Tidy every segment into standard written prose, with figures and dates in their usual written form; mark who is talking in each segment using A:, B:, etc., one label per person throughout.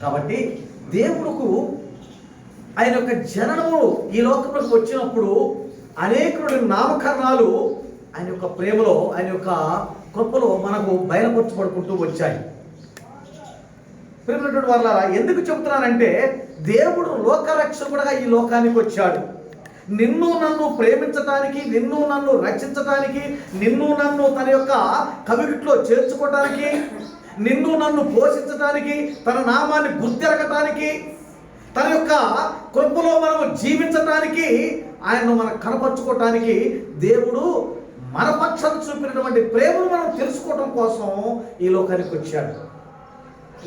A: కాబట్టి దేవుడుకు ఆయన యొక్క జననము ఈ లోకంలోకి వచ్చినప్పుడు అనేక నామకరణాలు ఆయన యొక్క ప్రేమలో, ఆయన యొక్క కృపలో మనకు బయలుపరచబడుకుంటూ వచ్చాయి. ప్రియమైనటువంటి వాళ్ళారా, ఎందుకు చెబుతున్నానంటే దేవుడు లోకరక్షకుడుగా ఈ లోకానికి వచ్చాడు. నిన్ను నన్ను ప్రేమించడానికి, నిన్ను నన్ను రక్షించడానికి, నిన్ను నన్ను తన యొక్క కవిగిట్లో చేర్చుకోవడానికి, నిన్ను నన్ను పోషించడానికి, తన నామాన్ని గుర్తెరగటానికి, తన యొక్క కృపలో మనము జీవించడానికి, ఆయనను మనకు కనపరుచుకోవటానికి దేవుడు మన పక్షాన్ని చూపినటువంటి ప్రేమను మనం తెలుసుకోవడం కోసం ఈ లోకానికి వచ్చాడు.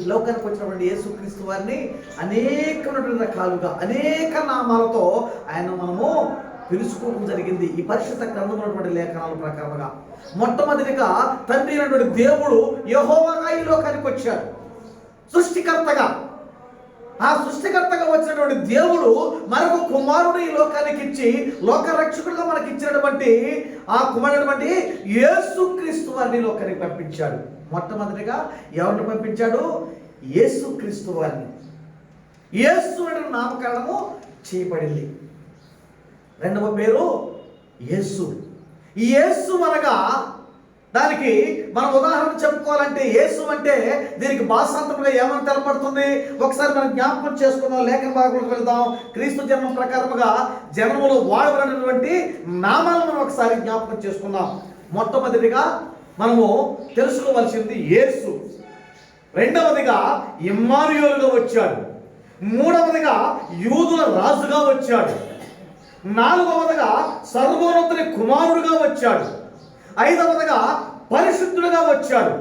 A: ఈ లోకానికి వచ్చినటువంటి యేసుక్రీస్తు వారిని అనేకమైనటువంటి రకాలుగా, అనేక నామాలతో ఆయన మనము పిలుచుకోవడం జరిగింది. ఈ పరిశుద్ధ గ్రంథంలో ఉన్నటువంటి లేఖనాల ప్రకారంగా మొట్టమొదటిగా తండ్రి అయినటువంటి దేవుడు యెహోవాగా ఈ లోకానికి వచ్చాడు, సృష్టికర్తగా. ఆ సృష్టికర్తగా వచ్చినటువంటి దేవుడు మరొక కుమారుడు ఈ లోకానికి ఇచ్చి లోకరక్షకుడుగా మనకి ఇచ్చినటువంటి ఆ కుమారుడు యేసుక్రీస్తు వారిని లోకానికి పంపించాడు. మొట్టమొదటిగా ఎవరిని పంపించాడు? యేసుక్రీస్తు వారిని. యేసు అనే నామకరణము చేయబడింది. రెండవ పేరు యేసు. ఈ యేసు అనగా దానికి మనం ఉదాహరణ చెప్పుకోవాలంటే, యేసు అంటే దీనికి భాషాంతరంగా ఏమని తెలపడుతుంది? ఒకసారి మనం జ్ఞాపకం చేసుకుందాం, లేఖన భాగంలోకి వెళ్దాం. క్రీస్తు జన్మం ప్రకారముగా జన్మలో వాడబడినటువంటి నామాలను మనం ఒకసారి జ్ఞాపకం చేసుకుందాం. మొట్టమొదటిగా మనము తెలుసుకోవలసింది యేసు. రెండవదిగా ఇమ్మానుయేలుగా వచ్చాడు. మూడవదిగా యూదుల రాజుగా వచ్చాడు. నాలుగవదిగా సర్వోన్నతుని కుమారుడుగా వచ్చాడు. ఐదవదిగా పరిశుద్ధుడుగా వచ్చాడు.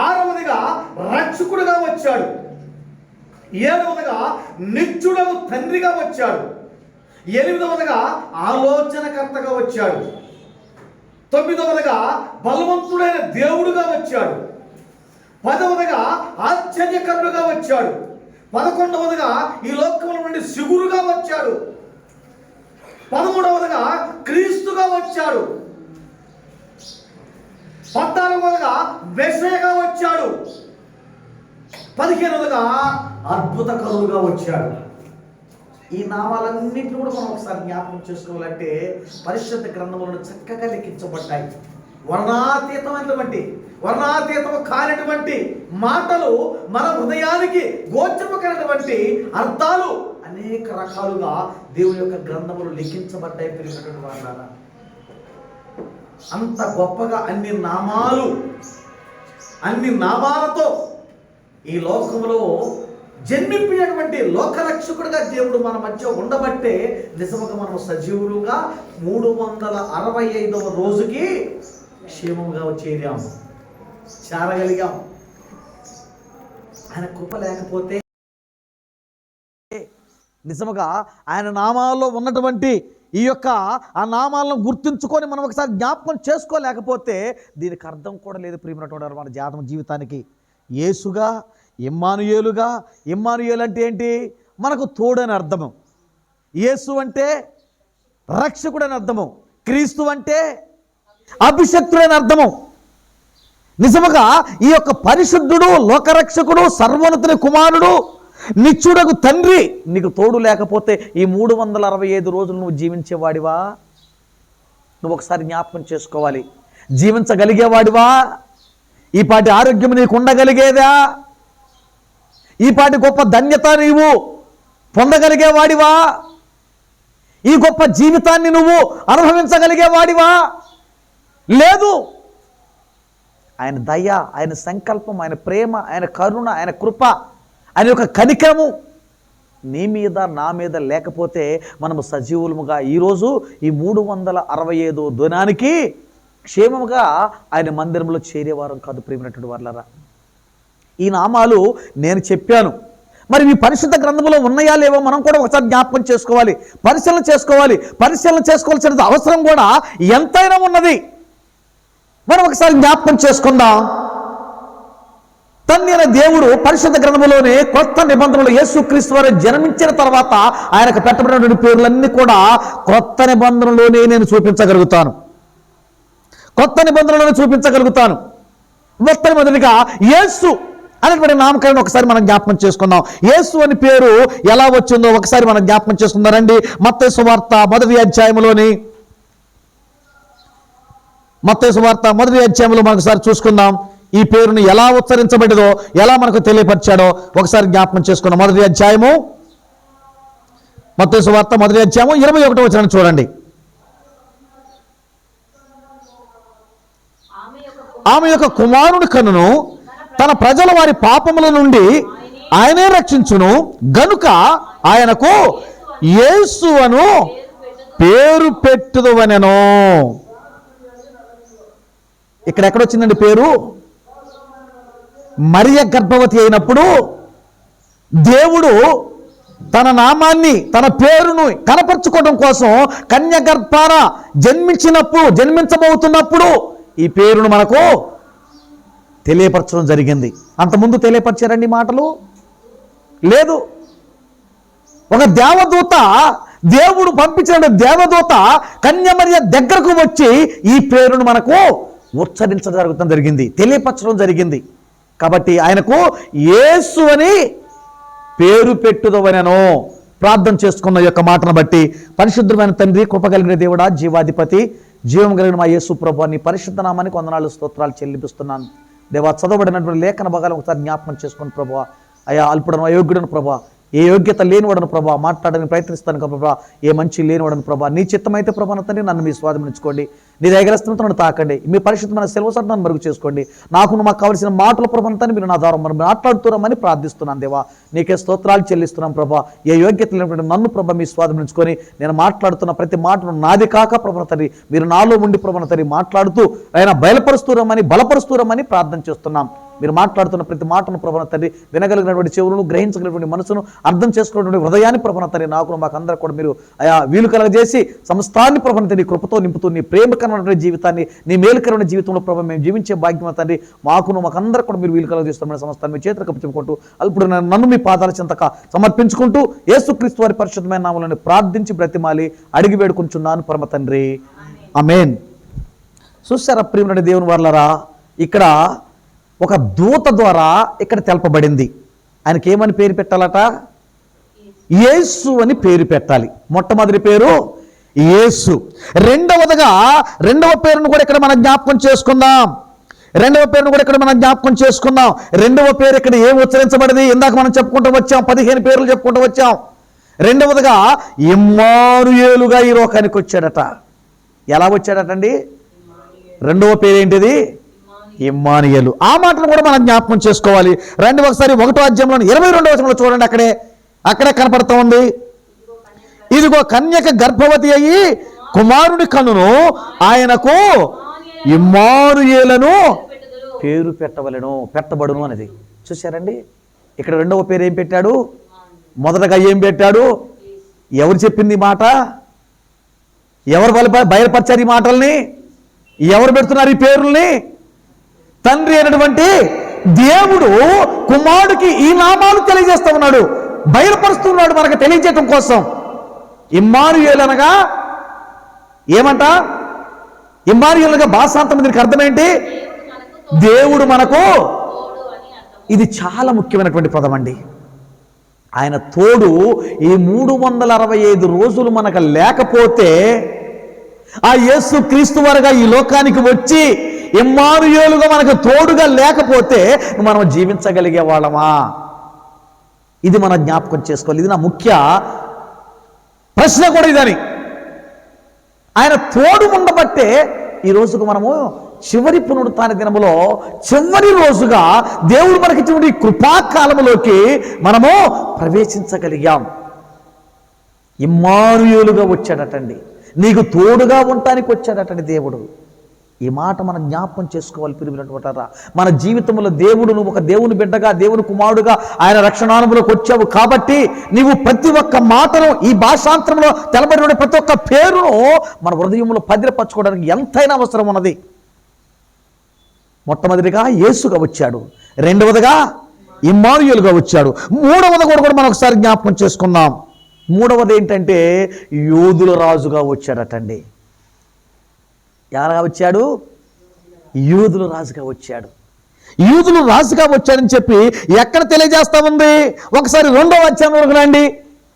A: ఆరవదిగా రక్షకుడుగా వచ్చాడు. ఏడవదిగా నిత్యుడగు తండ్రిగా వచ్చాడు. ఎనిమిదవదిగా ఆలోచనకర్తగా వచ్చాడు. తొమ్మిదవదిగా బలవంతుడైన దేవుడుగా వచ్చాడు. పదవదిగా ఆశ్చర్యకరుడుగా వచ్చాడు. 11వదిగా ఈ లోకంలో నుండి సిగురుగా వచ్చాడు. 13వదిగా క్రీస్తుగా వచ్చాడు. 14వదిగా మెస్సీగా వచ్చాడు. 15వదిగా అద్భుతకరుడుగా వచ్చాడు. ఈ నామాలన్నింటినీ కూడా మనం ఒకసారి జ్ఞాపకం చేసుకోవాలంటే పరిశుద్ధ గ్రంథములను చక్కగా లిఖించబడ్డాయి. వర్ణాతీతము కానిటువంటి మాటలు మన హృదయానికి గోచరమైనటువంటి అర్థాలు అనేక రకాలుగా దేవుని యొక్క గ్రంథములు లిఖించబడ్డాయి. పిలిచినటువంటి వాళ్ళారా, అంత గొప్పగా అన్ని నామాలతో ఈ లోకంలో జన్మించినటువంటి లోకరక్షకుడుగా దేవుడు మన మధ్య ఉండబట్టే నిజముగా మనం సజీవులుగా 365వ రోజుకి క్షేమంగా చేరగలిగాం. ఆయన కృప లేకపోతే, నిజముగా ఆయన నామాల్లో ఉన్నటువంటి ఈ యొక్క ఆ నామాలను గుర్తుంచుకొని మనం ఒకసారి జ్ఞాపకం చేసుకోలేకపోతే దీనికి అర్థం కూడా లేదు. ప్రియమైనటువంటి మన జీవితానికి యేసుగా, ఇమ్మానుయేలుగా. ఇమ్మానుయేలు అంటే ఏంటి? మనకు తోడని అర్థము. యేసు అంటే రక్షకుడని అర్థము. క్రీస్తు అంటే అభిషక్తుడని అర్థము. నిజముగా ఈ యొక్క పరిశుద్ధుడు, లోకరక్షకుడు, సర్వోన్నతుని కుమారుడు, నిత్యుడగు తండ్రి నీకు తోడు లేకపోతే ఈ 365 రోజులు నువ్వు జీవించేవాడివా? నువ్వు ఒకసారి జ్ఞాపకం చేసుకోవాలి. జీవించగలిగేవాడివా? ఈ పాటి ఆరోగ్యం నీకు ఉండగలిగేదా? ఈ పాటి గొప్ప ధన్యత నీవు పొందగలిగేవాడివా? ఈ గొప్ప జీవితాన్ని నువ్వు అనుభవించగలిగేవాడివా? లేదు. ఆయన దయ, ఆయన సంకల్పం, ఆయన ప్రేమ, ఆయన కరుణ, ఆయన కృప, ఆయన యొక్క కనికరము నీ మీద నా మీద లేకపోతే మనము సజీవులముగా ఈరోజు ఈ 365 దినానికి క్షేమముగా ఆయన మందిరంలో చేరేవారం కాదు. ప్రియమైనటువంటి వాళ్ళారా, ఈ నామాలు నేను చెప్పాను. మరి మీ పరిశుద్ధ గ్రంథంలో ఉన్నాయా లేవో మనం కూడా ఒకసారి జ్ఞాపకం చేసుకోవాలి, పరిశీలన చేసుకోవాలి. పరిశీలన చేసుకోవాల్సిన అవసరం కూడా ఎంతైనా ఉన్నది. మనం ఒకసారి జ్ఞాపకం చేసుకుందాం. తండ్రి అయిన దేవుడు పరిశుద్ధ గ్రంథంలోనే కొత్త నిబంధనలు యేసుక్రీస్తు వారు జన్మించిన తర్వాత ఆయనకు పెట్టబడినటువంటి పేర్లన్నీ కూడా కొత్త నిబంధనలోనే నేను చూపించగలుగుతాను. మొట్టమొదటిగా యేసు అనేటువంటి నామకరణం ఒకసారి మనం జ్ఞాపకం చేసుకుందాం. యేసు అని పేరు ఎలా వచ్చిందో ఒకసారి మనం జ్ఞాపకం చేసుకుందారండి. మత్తయి సువార్త మొదటి అధ్యాయంలో మనం ఒకసారి చూసుకుందాం. ఈ పేరును ఎలా ఉచ్చరించబడిందో, ఎలా మనకు తెలియపరిచాడో ఒకసారి జ్ఞాపకం చేసుకున్నాం. మొదటి అధ్యాయము మత్తయి సువార్త మొదటి అధ్యాయము 21వ వచనం చూడండి. ఆమె యొక్క కుమారుని కనును తన ప్రజల వారి పాపముల నుండి ఆయనే రక్షించును గనుక ఆయనకు యేసు అను పేరు పెట్టుదువనెను. ఇక్కడ ఎక్కడొచ్చిందండి పేరు? మరియ గర్భవతి అయినప్పుడు దేవుడు తన నామాన్ని, తన పేరును కనపరుచుకోవడం కోసం కన్య గర్భాన జన్మించబోతున్నప్పుడు ఈ పేరును మనకు తెలియపరచడం జరిగింది. అంతకుముందు తెలియపరిచారండి మాటలు? లేదు. ఒక దేవదూత, దేవుడు పంపించిన దేవదూత కన్యమర్య దగ్గరకు వచ్చి ఈ పేరును మనకు ఉచ్చరించడం జరిగింది, తెలియపరచడం జరిగింది. కాబట్టి ఆయనకు యేసు అని పేరు పెట్టుదవనెను. ప్రార్థన చేసుకున్న యొక్క మాటను బట్టి పరిశుద్ధమైన తండ్రి, కృప కలిగిన దేవుడా, జీవాధిపతి, జీవం కలిగిన మా యేసు ప్రభువా, నీ పరిశుద్ధ నామానికి వందనాలు స్తోత్రాలు చెల్లిపిస్తున్నాను. దేవా, చదవబడినటువంటి లేఖన భాగాలను ఒకసారి జ్ఞాపకం చేసుకుని ప్రభువా, అయా అల్పుడను అయోగ్యుడను ప్రభా, ఏ యోగ్యత లేనివాడను ప్రభా, మాట్లాడడానికి ప్రయత్నిస్తాను ప్రభా, ఏ మంచి లేనివాడను ప్రభా, నీ చిత్తమైతే ప్రభా తండ్రి నన్ను మీ స్వాధీనించుకోండి, నీ దయగలస్తున్నతో నన్ను తాకండి, మీ పరిశుద్ధమైన సెలవు సట్టు నన్ను మరుగు చేసుకోండి. మాకు కావలసిన మాటల ప్రభావంతాన్ని మీరు నా ద్వారా మనం మాట్లాడుతున్నామని ప్రార్థిస్తున్నాను. దేవా, నీకే స్తోత్రాలు చెల్లిస్తున్నాం ప్రభా. ఏ యోగ్యత లేనటువంటి నన్ను ప్రభా మీ స్వాధీనించుకొని నేను మాట్లాడుతున్న ప్రతి మాటను నాది కాక ప్రభా తండ్రి మీరు నాలో ఉండి ప్రభా తండ్రి మాట్లాడుతూ ఆయన బయలుపరుస్తూరమని బలపరుస్తూరమని ప్రార్థన చేస్తున్నాం. మీరు మాట్లాడుతున్న ప్రతి మాటను ప్రభాన తండ్రి వినగలిగినటువంటి చెవులను, గ్రహించగలిగినటువంటి మనసును, అర్థం చేసుకున్నటువంటి హృదయాన్ని ప్రభాన తండ్రి నాకు మాకందరూ కూడా మీరు అయా వీలు కలగజేసి సమస్తాన్ని ప్రభాన తండ్రి కృపతో నింపుతూ నీ ప్రేమకరమైన జీవితాన్ని, నీ మేలుకరమైన జీవితంలో ప్రభావ మేము జీవించే భాగ్యం తండ్రి మాకందరూ కూడా మీరు వీలు కలగజేస్తున్న సమస్తాన్ని మీ చేతులకు చెప్పుకుంటూ అల్పుడు నన్ను మీ పాదాల చెంతక సమర్పించుకుంటూ యేసుక్రీస్తు వారి పరిశుద్ధమైన నామములను ప్రార్థించి బ్రతిమాలి అడిగి వేడుకుంటున్నాను పరమ తండ్రి, ఆమేన్. చూసారా ప్రియమైన దేవుని వర్లరా, ఇక్కడ ఒక దూత ద్వారా ఇక్కడ తెలపబడింది. ఆయనకి ఏమని పేరు పెట్టాలట? యేసు అని పేరు పెట్టాలి. మొట్టమొదటి పేరు యేసు. రెండవ పేరును కూడా ఇక్కడ మనం జ్ఞాపకం చేసుకుందాం. రెండవ పేరు ఇక్కడ ఏం ఉచ్చరించబడింది? ఇందాక మనం చెప్పుకుంటూ వచ్చాం, 15 పేర్లు చెప్పుకుంటూ వచ్చాం. రెండవదిగా ఇమ్మానుయేలుగా ఈ లోకానికి వచ్చాడట. ఎలా వచ్చాడటండి? రెండవ పేరు ఏంటిది? ఇమ్మానుయేలు. ఆ మాటను కూడా మనం జ్ఞాపకం చేసుకోవాలి. రండి ఒకసారి 1వ అధ్యాయంలో 22వ వచనంలో చూడండి. అక్కడే కనపడుతూ ఉంది. ఇదిగో కన్యక గర్భవతి అయ్యి కుమారుని కనును ఆయనకు ఇమ్మానుయేలను పేరు పెట్టబడును అనేది చూశారండి. ఇక్కడ రెండవ పేరు ఏం పెట్టాడు? మొదటగా ఏం పెట్టాడు? ఎవరు చెప్పింది ఈ మాట? ఎవరు బయలుపరిచారు ఈ మాటల్ని? ఎవరు పెడుతున్నారు ఈ పేరుల్ని? తండ్రి అయినటువంటి దేవుడు కుమారుడికి ఈ నామాలు తెలియజేస్తూ ఉన్నాడు, బయలుపరుస్తున్నాడు మనకు తెలియజేయటం కోసం. ఇమ్మానుయేలు అనగా ఏమంట? ఇమ్మానుయేలుగా భాషాంతం దీనికి అర్థం ఏంటి? దేవుడు మనకు. ఇది చాలా ముఖ్యమైనటువంటి పదం అండి. ఆయన తోడు ఈ 365 రోజులు మనకు లేకపోతే, ఆ యేసు క్రీస్తు వారుగా ఈ లోకానికి వచ్చి ఇమ్మానుయేలుగా మనకు తోడుగా లేకపోతే మనం జీవించగలిగే వాళ్ళమా? ఇది మనం జ్ఞాపకం చేసుకోవాలి. ఇది నా ముఖ్య ప్రశ్న కూడా ఇదని. ఆయన తోడు ఉండబట్టే ఈ రోజుకు మనము చివరి పునరుత్థాన దినములో చివరి రోజుగా దేవుడు మనకిచ్చినటువంటి కృపాకాలములోకి మనము ప్రవేశించగలిగాం. ఇమ్మానుయేలుగా వచ్చాడటండి, నీకు తోడుగా ఉండటానికి వచ్చాడటండి దేవుడు. ఈ మాట మనం జ్ఞాపకం చేసుకోవాలి ప్రియమైనటువంటి. మన జీవితంలో దేవుడు, నువ్వు ఒక దేవుని బిడ్డగా, దేవుని కుమారుడుగా ఆయన రక్షణానుభవంలోకి వచ్చావు కాబట్టి నీవు ప్రతి ఒక్క మాటను, ఈ భాషాంతరంలో తెలబడిన ప్రతి ఒక్క పేరును మన హృదయంలో భద్రపరచుకోవడానికి ఎంతైనా అవసరం ఉన్నది. మొట్టమొదటిగా యేసుగా వచ్చాడు, రెండవదిగా ఇమ్మానుయేలుగా వచ్చాడు, మూడవది కూడా మనం ఒకసారి జ్ఞాపకం చేసుకుందాం. మూడవది ఏంటంటే యూదుల రాజుగా వచ్చాడటండి. ఎలా వచ్చాడు? యూదుల రాజుగా వచ్చాడు. యూదులు రాజుగా వచ్చాడని చెప్పి ఎక్కడ తెలియజేస్తా ఉంది? ఒకసారి 2వ అధ్యాయం వరకు రండి.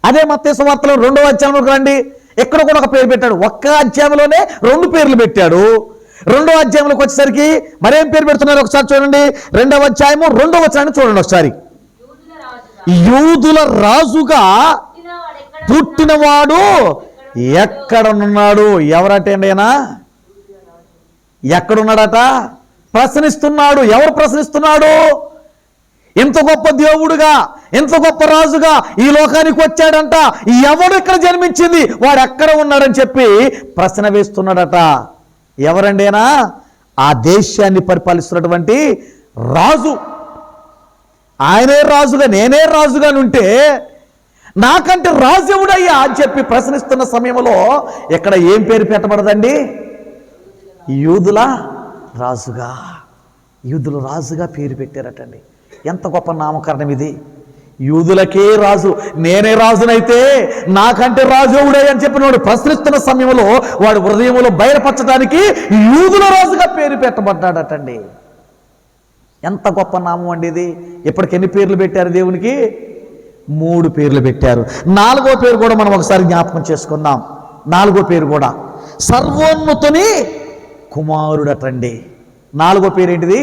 A: అదే మత్తయి సువార్తలో 2వ అధ్యాయం వరకు రండి. ఇక్కడ కూడా ఒక పేరు పెట్టాడు. ఒక్క అధ్యాయంలోనే 2 పేర్లు పెట్టాడు. 2వ అధ్యాయంలోకి వచ్చేసరికి మరేం పేరు పెడుతున్నారు ఒకసారి చూడండి. 2వ అధ్యాయము 2వ వచనాన్ని చూడండి ఒకసారి. యూదుల రాజుగా పుట్టినవాడు ఎక్కడున్నాడు? ఎవరటేనా? ఎక్కడున్నాడట? ప్రశ్నిస్తున్నాడు. ఎవరు ప్రశ్నిస్తున్నాడు? ఎంత గొప్ప దేవుడుగా, ఎంత గొప్ప రాజుగా ఈ లోకానికి వచ్చాడంట, ఎవడు ఇక్కడ జన్మించింది, వాడు ఎక్కడ ఉన్నాడని చెప్పి ప్రశ్న వేస్తున్నాడట. ఎవరండేనా? ఆ దేశాన్ని పరిపాలిస్తున్నటువంటి రాజు. ఆయనే రాజుగా, నేనే రాజుగా ఉంటే నాకంటే రాజు ఎవడయ్యా అని చెప్పి ప్రశ్నిస్తున్న సమయంలో ఇక్కడ ఏం పేరు పెట్టబడదండి? యూదుల రాజుగా. యూదుల రాజుగా పేరు పెట్టారటండి. ఎంత గొప్ప నామకరణం ఇది! యూదులకే రాజు, నేనే రాజునైతే నాకంటే రాజు ఎవడయ్యా అని చెప్పినవాడు ప్రశ్నిస్తున్న సమయంలో వాడు హృదయంలో బయలుపరచడానికి యూదుల రాజుగా పేరు పెట్టబడ్డాడటండి. ఎంత గొప్ప నామం అండి ఇది! ఇప్పటికి ఎన్ని పేర్లు పెట్టారు దేవునికి? 3 పేర్లు పెట్టారు. 4వ పేరు కూడా మనం ఒకసారి జ్ఞాపకం చేసుకుందాం. 4వ పేరు కూడా సర్వోన్నతుని కుమారుడటండి. 4వ పేరు ఏంటిది?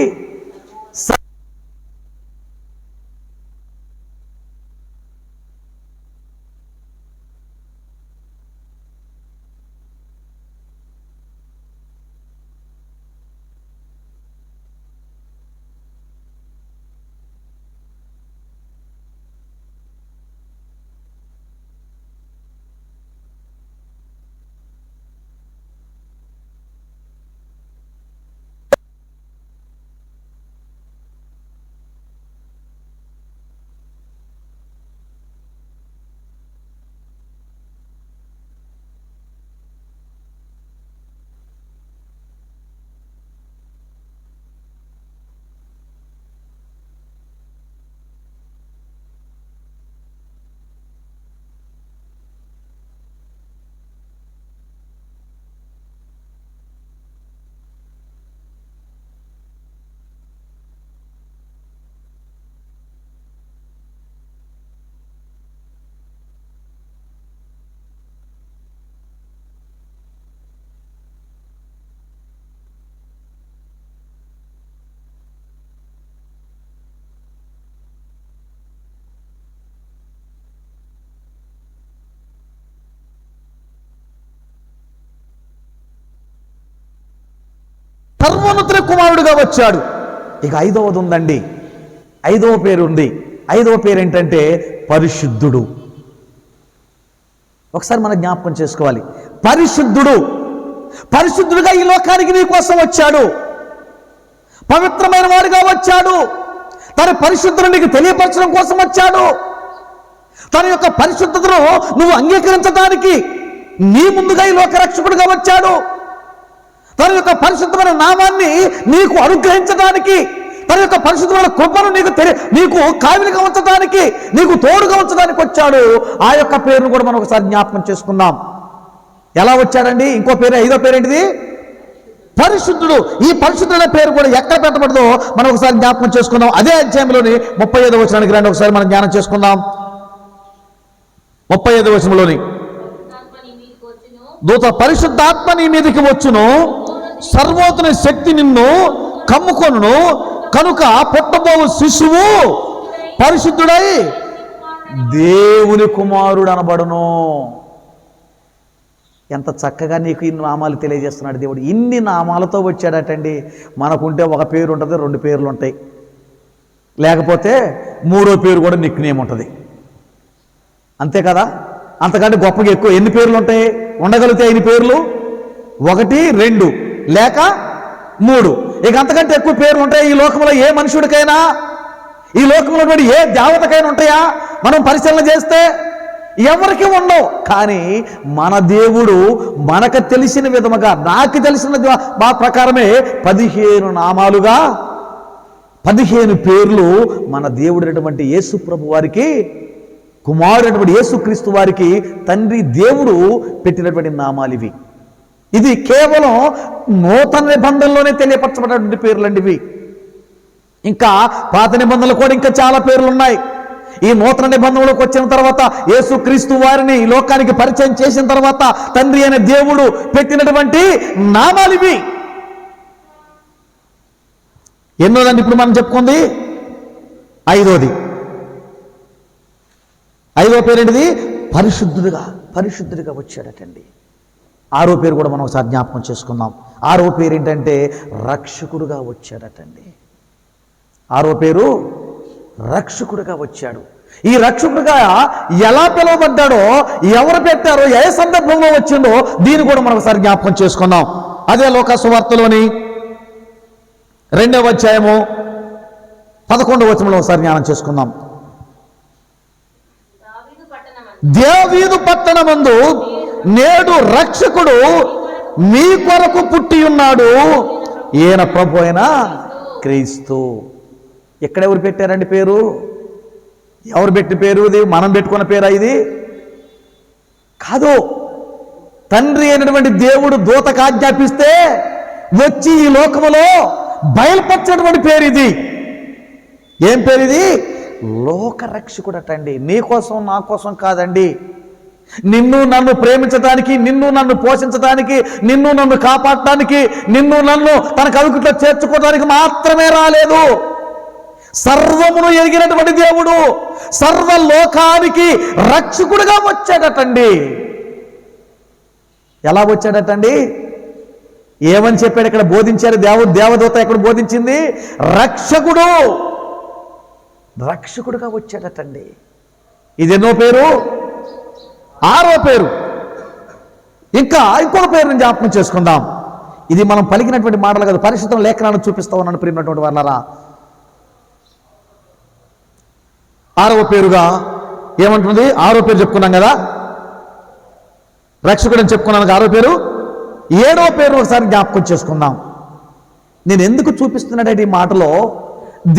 A: సర్వోన్నతుని కుమారుడుగా వచ్చాడు. ఇక 5వది ఉందండి. 5వ పేరు ఉంది. 5వ పేరు ఏంటంటే పరిశుద్ధుడు. ఒకసారి మనం జ్ఞాపకం చేసుకోవాలి. పరిశుద్ధుడు, పరిశుద్ధుడుగా ఈ లోకానికి నీ కోసం వచ్చాడు. పవిత్రమైన వాడుగా వచ్చాడు. తన పరిశుద్ధుడు నీకు తెలియపరచడం కోసం వచ్చాడు. తన యొక్క పరిశుద్ధతను నువ్వు అంగీకరించడానికి నీ ముందుగా ఈ లోక రక్షకుడుగా వచ్చాడు. తన యొక్క పరిశుద్ధమైన నామాన్ని నీకు అనుగ్రహించడానికి, తన యొక్క పరిశుద్ధమైన కృపను నీకు కావిలిగా ఉంచడానికి, నీకు తోడుగా ఉంచడానికి వచ్చాడు. ఆ యొక్క పేరును కూడా మనం ఒకసారి జ్ఞాపకం చేసుకుందాం. ఎలా వచ్చాడండి? ఇంకో పేరు, 5వ పేరు ఏంటిది? పరిశుద్ధుడు. ఈ పరిశుద్ధుల పేరు కూడా ఎక్కడ పెట్టబడదో మనం ఒకసారి జ్ఞాపకం చేసుకుందాం. అదే అధ్యాయంలోని 35వ వచనానికి రండి, ఒకసారి మనం జ్ఞానం చేసుకుందాం. 35వ వచనంలోని దూత పరిశుద్ధాత్మ నీ మీదకి వచ్చును, సర్వోన్నతుని శక్తి నిన్ను కమ్ముకొనును, కనుక పుట్టబోవు శిశువు పరిశుద్ధుడై దేవుని కుమారుడు అనబడును. ఎంత చక్కగా నీకు ఈ నామాలు తెలియజేస్తున్నాడు దేవుడు. ఇన్ని నామాలతో వచ్చాడటండి. మనకుంటే ఒక పేరు ఉంటుంది, 2 పేర్లు ఉంటాయి, లేకపోతే 3వ పేరు కూడా నిక్ నేమ్ ఉంటుంది. అంతే కదా? అంతకంటే గొప్పగా ఎక్కువ ఎన్ని పేర్లు ఉంటాయి? ఉండగలిగితే 5 పేర్లు, 1, 2 లేక 3. ఇక అంతకంటే ఎక్కువ పేర్లు ఉంటాయి ఈ లోకంలో. ఏ మనుషుడికైనా, ఈ లోకంలో ఏ దేవతకైనా ఉంటాయా? మనం పరిశీలన చేస్తే ఎవరికి ఉండవు. కానీ మన దేవుడు మనకు తెలిసిన విధముగా, నాకు తెలిసిన మా ప్రకారమే 15 నామాలుగా 15 పేర్లు మన దేవుడైనటువంటి యేసు ప్రభు వారికి, కుమారుడైనటువంటి యేసుక్రీస్తు వారికి తండ్రి దేవుడు పెట్టినటువంటి నామాలు ఇవి. ఇది కేవలం నూతన నిబంధనలోనే తెలియపరచబడినటువంటి పేర్లండి ఇవి. ఇంకా పాత నిబంధనలు కూడా ఇంకా చాలా పేర్లు ఉన్నాయి. ఈ నూతన నిబంధనలోకి వచ్చిన తర్వాత యేసుక్రీస్తు వారిని ఈ లోకానికి పరిచయం చేసిన తర్వాత తండ్రి అయిన దేవుడు పెట్టినటువంటి నామాలు ఇవి. ఎన్నోదండి ఇప్పుడు మనం చెప్పుకుంది? ఐదో పేరు ఏంటిది? పరిశుద్ధుడిగా వచ్చాడటండి. ఆరో పేరు కూడా మనం ఒకసారి జ్ఞాపకం చేసుకుందాం. ఆరో పేరు ఏంటంటే రక్షకుడుగా వచ్చాడటండి. ఆరో పేరు రక్షకుడుగా వచ్చాడు. ఈ రక్షకుడుగా ఎలా పిలువబడ్డాడో, ఎవరు పెట్టారో, ఏ సందర్భంలో వచ్చిందో దీన్ని కూడా మనం ఒకసారి జ్ఞాపకం చేసుకుందాం. అదే లోకా సువార్తలోని 2వ అధ్యాయము 11వ వచనంలో ఒకసారి జ్ఞానం చేసుకుందాం. దావీదు పట్టణమందు నేడు రక్షకుడు మీ కొరకు పుట్టి ఉన్నాడు, ఈయన ప్రభు అయిన క్రీస్తు. ఎక్కడెవరు పెట్టారండి పేరు? ఎవరు పెట్టి పేరు? ఇది మనం పెట్టుకున్న పేరా? ఇది కాదు. తండ్రి అయినటువంటి దేవుడు దూతకు ఆజ్ఞాపిస్తే వచ్చి ఈ లోకములో బయలుపరిచినటువంటి పేరు ఇది. ఏం పేరు ఇది? లోకరక్షకుడు అటండి. నీ కోసం నా కోసం కాదండి. నిన్ను నన్ను ప్రేమించడానికి, నిన్ను నన్ను పోషించడానికి, నిన్ను నన్ను కాపాడటానికి, నిన్ను నన్ను తన కవికుట్లో చేర్చుకోవడానికి మాత్రమే రాలేదు. సర్వమును ఎరిగినటువంటి దేవుడు సర్వలోకానికి రక్షకుడుగా వచ్చాడటండి. ఎలా వచ్చాడటండి? ఏమని చెప్పాడు ఇక్కడ? బోధించారు దేవదూత ఎక్కడ బోధించింది? రక్షకుడుగా వచ్చాడటండి. ఇది ఎన్నో పేరు? ఆరో పేరు. ఇంకా ఇంకొక పేరుని జ్ఞాపకం చేసుకుందాం. ఇది మనం పలికినటువంటి మాటలు కాదు, పరిశుద్ధ లేఖనాలను చూపిస్తా ఉన్నాను ప్రియమైనటువంటి వాళ్ళారా. ఆరవ పేరుగా ఏమంటుంది? ఆరో పేరు చెప్పుకున్నాం కదా, రక్షకుడు అని చెప్పుకున్నాను. ఆరో పేరు. 7వ పేరు ఒకసారి జ్ఞాపకం చేసుకుందాం. నేను ఎందుకు చూపిస్తున్నాడంటే ఈ మాటలో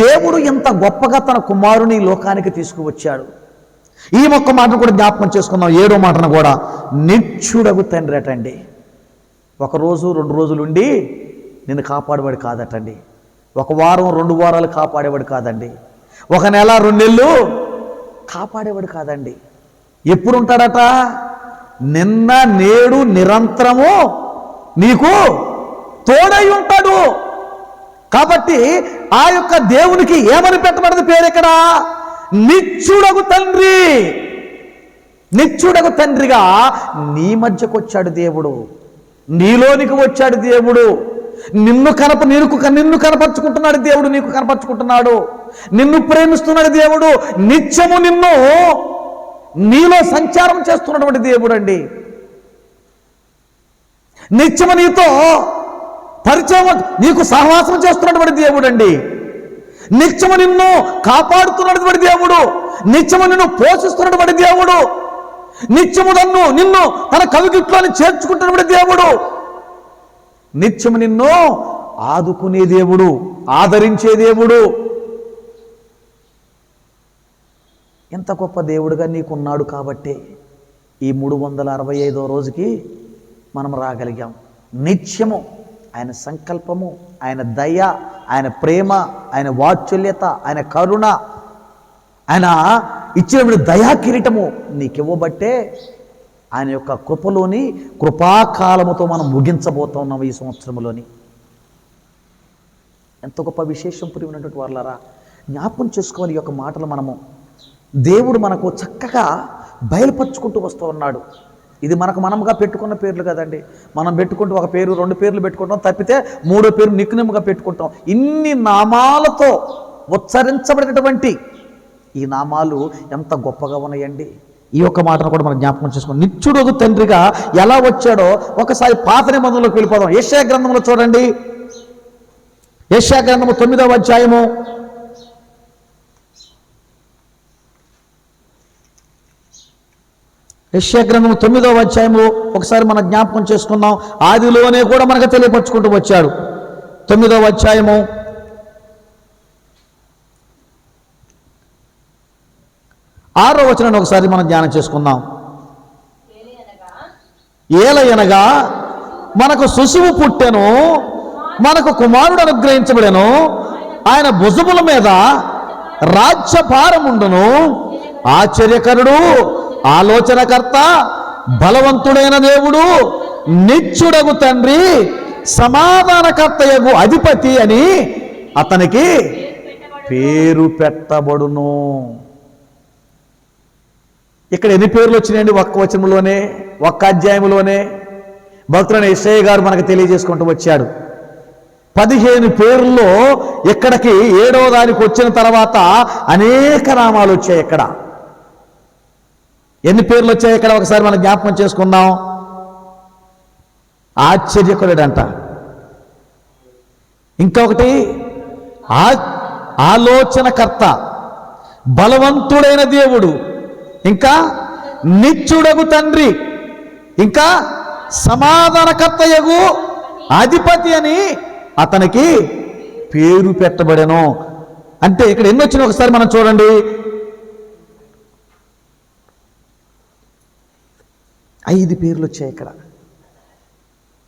A: దేవుడు ఎంత గొప్పగా తన కుమారుని లోకానికి తీసుకువచ్చాడు. ఈ ఒక్క మాటను కూడా జ్ఞాపకం చేసుకుందాం. 7వ మాటను కూడా నిత్యుడగు తండ్రి అటండి. 1 రోజు 2 రోజులు ఉండి నిన్ను కాపాడేవాడు కాదటండి. 1 వారం 2 వారాలు కాపాడేవాడు కాదండి. 1 నెల 2 నెలలు కాపాడేవాడు కాదండి. ఎప్పుడు ఉంటాడట? నిన్న నేడు నిరంతరము నీకు తోడై ఉంటాడు. కాబట్టి ఆ యొక్క దేవునికి ఏమని పెట్టబడింది పేరు ఇక్కడ? నిత్యుడగు తండ్రి. నిత్యుడగు తండ్రిగా నీ మధ్యకు వచ్చాడు దేవుడు, నీలోనికి వచ్చాడు దేవుడు. నిన్ను కనపరుచుకుంటున్నాడు దేవుడు, నీకు కనపరుచుకుంటున్నాడు. నిన్ను ప్రేమిస్తున్నాడు దేవుడు. నిత్యము నీలో సంచారం చేస్తున్నటువంటి దేవుడు అండి. నిత్యము నీతో పరిచయం, నీకు సహవాసం చేస్తున్నటువంటి దేవుడు అండి. నిత్యము నిన్ను కాపాడుతున్నటువంటి దేవుడు, నిత్యము నిన్ను పోషిస్తున్నటువంటి దేవుడు, నిత్యము నిన్ను తన కవిగిట్లోని చేర్చుకుంటున్నటువంటి దేవుడు, నిత్యము నిన్ను ఆదుకునే దేవుడు, ఆదరించే దేవుడు. ఎంత గొప్ప దేవుడుగా నీకున్నాడు. కాబట్టి ఈ 365వ రోజుకి మనం రాగలిగాం. నిత్యము ఆయన సంకల్పము, ఆయన దయ, ఆయన ప్రేమ, ఆయన వాత్సల్యత, ఆయన కరుణ, ఆయన ఇచ్చినప్పుడు దయా కిరీటము నీకివ్వబట్టే ఆయన యొక్క కృపలోని కృపాకాలముతో మనం ముగించబోతున్నాం ఈ సంవత్సరంలోని. ఎంత గొప్ప విశేషం ప్రియమైనటువంటి వారులారా, జ్ఞాపకం చేసుకోవాలి ఈ యొక్క మాటలు. మనము దేవుడు మనకు చక్కగా బయలుపరుచుకుంటూ వస్తూ ఉన్నాడు. ఇది మనముగా పెట్టుకున్న పేర్లు కదండి. మనం పెట్టుకుంటూ 1 పేరు 2 పేర్లు పెట్టుకుంటాం, తప్పితే 3వ పేరు నిక్నెమ్గా పెట్టుకుంటాం. ఇన్ని నామాలతో ఉచ్చరించబడినటువంటి ఈ నామాలు ఎంత గొప్పగా ఉన్నాయండి. ఈ యొక్క మాటను కూడా మనం జ్ఞాపకం చేసుకోండి. నిత్యుడగు తండ్రిగా ఎలా వచ్చాడో ఒకసారి పాత నిబంధనలోకి వెళ్ళిపోదాం. యెషయా గ్రంథంలో చూడండి. యెషయా గ్రంథము 9వ అధ్యాయము 9వ అధ్యాయంలో ఒకసారి మనం జ్ఞాపకం చేసుకుందాం. ఆదిలోనే కూడా మనకు తెలియపరుచుకుంటూ వచ్చాడు. 9వ అధ్యాయము 6వ వచనాన్ని ఒకసారి మనం ధ్యానం చేసుకుందాం. ఏలయనగా మనకు శిశువు పుట్టెను, మనకు కుమారుడు అనుగ్రహించబడెను, ఆయన భుజముల మీద రాజ్యభారముండును. ఆశ్చర్యకరుడు, ఆలోచనకర్త, బలవంతుడైన దేవుడు, నిత్యుడగు తండ్రి, సమాధానకర్తయగు అధిపతి అని అతనికి పేరు పెట్టబడును. ఇక్కడ ఎన్ని పేర్లు వచ్చినాయండి? ఒక్క వచనంలోనే, ఒక్క అధ్యాయంలోనే భక్తులైన యెషయా గారు మనకు తెలియజేసుకుంటూ వచ్చాడు. 15 పేర్లలో ఇక్కడికి 7వ దానికి వచ్చిన తర్వాత అనేక నామాలు వచ్చాయి. ఇక్కడ ఎన్ని పేర్లు వచ్చాయి? ఇక్కడ ఒకసారి మనం జ్ఞాపకం చేసుకుందాం. ఆశ్చర్యకరుడంట, ఇంకొకటి ఆలోచనకర్త, బలవంతుడైన దేవుడు, ఇంకా నిత్యుడగు తండ్రి, ఇంకా సమాధానకర్తయగు అధిపతి అని అతనికి పేరు పెట్టబడెను. అంటే ఇక్కడ ఎన్ని వచ్చినాయి ఒకసారి మనం చూడండి. 5 పేర్లు వచ్చాయి. ఇక్కడ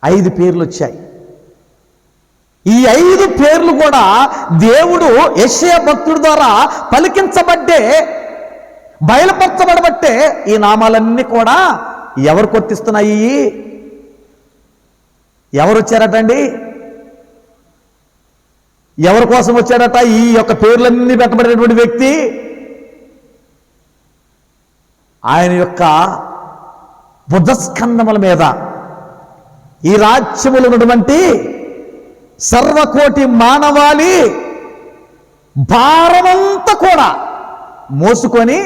A: 5 పేర్లు వచ్చాయి. ఈ 5 పేర్లు కూడా దేవుడు యెషయా భక్తుడి ద్వారా పలికించబడ్డే, బయలుపరచబడబట్టే ఈ నామాలన్నీ కూడా ఎవరు కొట్టిస్తున్నాయి? ఎవరు వచ్చారటండి? ఎవరి కోసం వచ్చాడట ఈ యొక్క పేర్లన్నీ పెట్టబడినటువంటి వ్యక్తి? ఆయన యొక్క బుధస్కంధముల మీద ఈ రాజ్యములు ఉన్నటువంటి సర్వకోటి మానవాళి భారమంతా కూడా మోసుకొని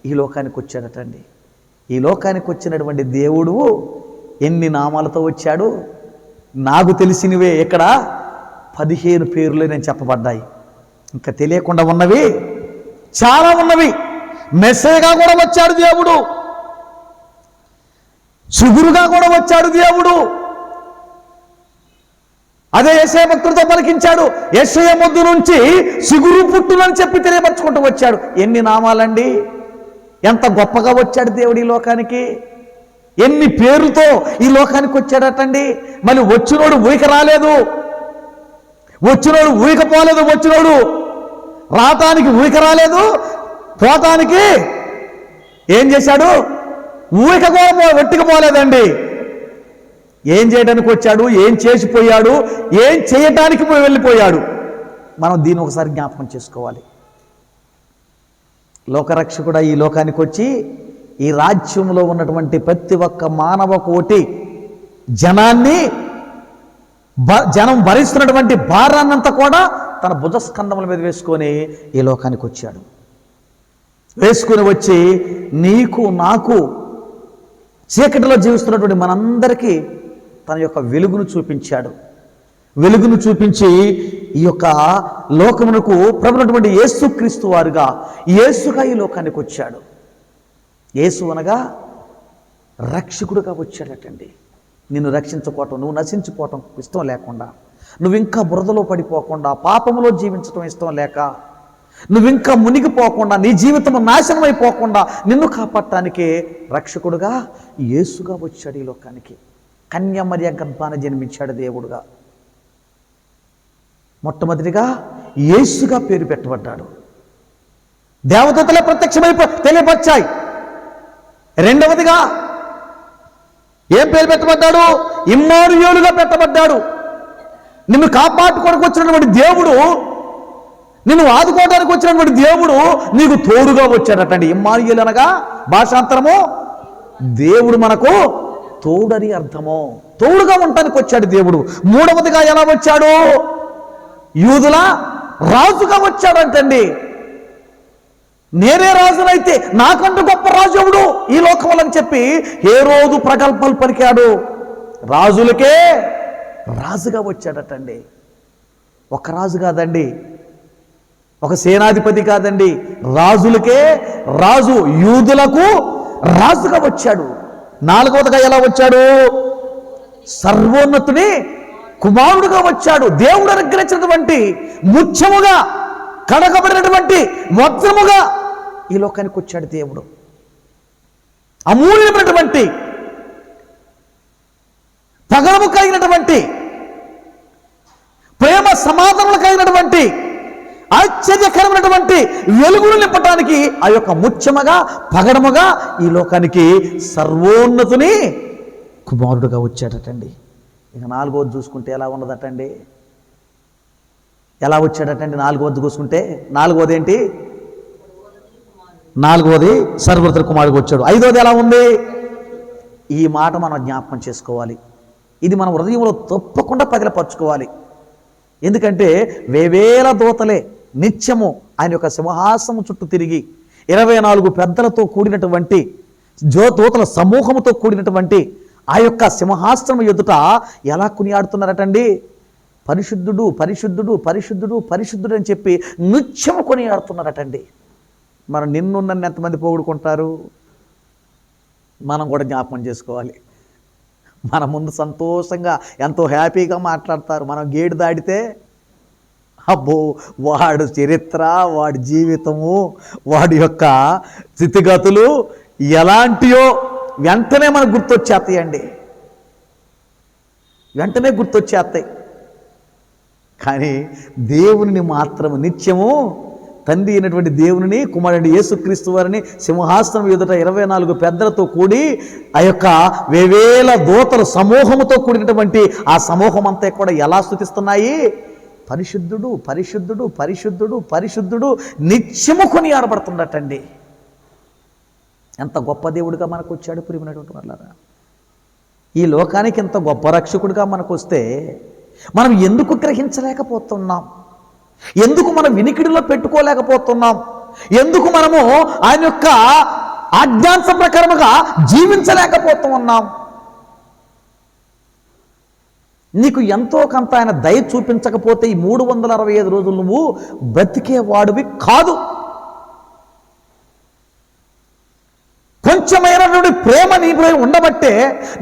A: ఈ లోకానికి వచ్చాడటండి. ఈ లోకానికి వచ్చినటువంటి దేవుడు ఎన్ని నామాలతో వచ్చాడు? నాకు తెలిసినవే ఇక్కడ 15 పేర్లు నేను చెప్పబడ్డాయి. ఇంకా తెలియకుండా ఉన్నవి చాలా ఉన్నవి. మెస్సయ్యగా కూడా వచ్చాడు దేవుడు, చిగురుగా కూడా వచ్చాడు దేవుడు. అదే యెషయా భక్తుడితో పలికించాడు. యెషయా మొద్దు నుంచి చిగురు పుట్టునని చెప్పి తెలియపరచుకుంటూ వచ్చాడు. ఎన్ని నామాలండి! ఎంత గొప్పగా వచ్చాడు దేవుడు ఈ లోకానికి! ఎన్ని పేర్లతో ఈ లోకానికి వచ్చాడటండి. మళ్ళీ వచ్చినోడు ఊయక రాలేదు, వచ్చినోడు ఊయకపోలేదు, వచ్చినోడు రావటానికి ఊయక రాలేదు, పోతానికి ఏం చేశాడు? ఊయక కూడా వెట్టుకుపోలేదండి. ఏం చేయడానికి వచ్చాడు? ఏం చేసిపోయాడు? ఏం చేయటానికి వెళ్ళిపోయాడు? మనం దీన్ని ఒకసారి జ్ఞాపకం చేసుకోవాలి. లోకరక్షకుడు ఈ లోకానికి వచ్చి ఈ రాజ్యంలో ఉన్నటువంటి ప్రతి ఒక్క మానవ కోటి జనాన్ని, జనం భరిస్తున్నటువంటి భారాన్నంతా కూడా తన భుజస్కంధముల మీద వేసుకొని ఈ లోకానికి వచ్చాడు. వేసుకుని వచ్చి నీకు నాకు చీకటిలో జీవిస్తున్నటువంటి మనందరికీ తన యొక్క వెలుగును చూపించాడు. వెలుగును చూపించి ఈ యొక్క లోకమునకు ప్రభునటువంటి యేసుక్రీస్తు వారుగా, యేసుగా ఈ లోకానికి వచ్చాడు. యేసు అనగా రక్షకుడుగా వచ్చాడటండి. నిన్ను రక్షించుకోవటం, నువ్వు నశించిపోవటం ఇష్టం లేకుండా, నువ్వు ఇంకా బురదలో పడిపోకుండా, పాపములో జీవించటం ఇష్టం లేక, నువ్వు ఇంకా మునిగిపోకుండా, నీ జీవితం నాశనం అయిపోకుండా నిన్ను కాపాడటానికే రక్షకుడుగా యేసుగా వచ్చాడు ఈ లోకానికి. కన్యమర్య గర్భాన జన్మించాడు దేవుడుగా. మొట్టమొదటిగా యేసుగా పేరు పెట్టబడ్డాడు. దేవదూతలే ప్రత్యక్షమై తెలియపరిచాయి. రెండవదిగా ఏం పేరు పెట్టబడ్డాడు? ఇమ్మానుయేలుగా పెట్టబడ్డాడు. నిన్ను కాపాడుకోవడానికి వచ్చినటువంటి దేవుడు, నిన్ను ఆదుకోవడానికి వచ్చినటువంటి దేవుడు నీకు తోడుగా వచ్చాడటండి. ఇమ్మానుయేలు అనగా భాషాంతరము దేవుడు మనకు తోడని అర్థము. తోడుగా ఉండటానికి వచ్చాడు దేవుడు. మూడవదిగా ఎలా వచ్చాడు? యూదుల రాజుగా వచ్చాడంటండి. నేనే రాజునైతే నాకంటూ గొప్ప రాజు ఎవడు ఈ లోకంలో అని చెప్పి హేరోదు ప్రగల్భాలు పలికాడు. రాజులకే రాజుగా వచ్చాడటండి. ఒక రాజు కాదండి, ఒక సేనాధిపతి కాదండి, రాజులకే రాజు, యూదులకు రాజుగా వచ్చాడు. నాలుగవదిగా ఎలా వచ్చాడు? సర్వోన్నతుని కుమారుడుగా వచ్చాడు. దేవుడు అనుగ్రహించినటువంటి ముత్యముగా కడగబడినటువంటి వజ్రముగా ఈ లోకానికి వచ్చాడు దేవుడు. అమూల్యమైనటువంటి పగలము కలిగినటువంటి, ప్రేమ సమాధానాలు కలిగినటువంటి ఆశ్చర్యకరమైనటువంటి వెలుగును నింపటానికి ఆ యొక్క ముత్యముగా పగడముగా ఈ లోకానికి సర్వోన్నతుని కుమారుడుగా వచ్చాడటండి. ఇక నాలుగోది చూసుకుంటే ఎలా ఉన్నదటండి, ఎలా వచ్చాడటండి? నాలుగోది చూసుకుంటే నాలుగోది ఏంటి? నాలుగోది సర్వోన్నతుని కుమారుడుగా వచ్చాడు. ఐదోది ఎలా ఉంది? ఈ మాట మనం జ్ఞాపకం చేసుకోవాలి. ఇది మన హృదయంలో తప్పకుండా పగిలపరుచుకోవాలి. ఎందుకంటే వేవేల దూతలే నిత్యము ఆయన యొక్క సింహాసనం చుట్టూ తిరిగి 24 పెద్దలతో కూడినటువంటి దూతల సమూహముతో కూడినటువంటి ఆ యొక్క సింహాసనం ఎదుట ఎలా కొనియాడుతున్నారటండి? పరిశుద్ధుడు పరిశుద్ధుడు పరిశుద్ధుడు పరిశుద్ధుడు అని చెప్పి నిత్యము కొనియాడుతున్నారటండి. మనం నిన్నున్న ఎంతమంది పోగొడుకుంటారు? మనం కూడా జ్ఞాపకం చేసుకోవాలి. మన ముందు సంతోషంగా ఎంతో హ్యాపీగా మాట్లాడతారు. మనం గేటు దాటితే అబ్బో వాడు చరిత్ర, వాడి జీవితము, వాడి యొక్క స్థితిగతులు ఎలాంటియో వెంటనే మనకు గుర్తొచ్చేస్తాయండి, వెంటనే గుర్తొచ్చేస్తాయి. కానీ దేవుని మాత్రం నిత్యము తండ్రి అయినటువంటి దేవుని కుమారుడు యేసుక్రీస్తు వారిని సింహాసనం ఎదుట 24 పెద్దలతో కూడి ఆ యొక్క వేవేల దూతల సమూహముతో కూడినటువంటి ఆ సమూహం అంతా కూడా ఎలా స్తుతిస్తున్నాయి? పరిశుద్ధుడు పరిశుద్ధుడు పరిశుద్ధుడు పరిశుద్ధుడు నిత్యము కొనియాడబడుతున్నట్టండి. ఎంత గొప్ప దేవుడిగా మనకు వచ్చాడు ప్రియమైనటువంటి వాళ్ళారా. ఈ లోకానికి ఎంత గొప్ప రక్షకుడిగా మనకు వస్తే మనం ఎందుకు గ్రహించలేకపోతున్నాం? ఎందుకు మనం వినికిడిలో పెట్టుకోలేకపోతున్నాం? ఎందుకు మనము ఆయన యొక్క ఆజ్ఞాంశ ప్రకారముగా జీవించలేకపోతున్నాం? నీకు ఎంతో కొంత ఆయన దయ చూపించకపోతే ఈ 365 రోజులు నువ్వు బ్రతికేవాడివి కాదు. కొంచెమైనటువంటి ప్రేమ నీపై ఉండబట్టే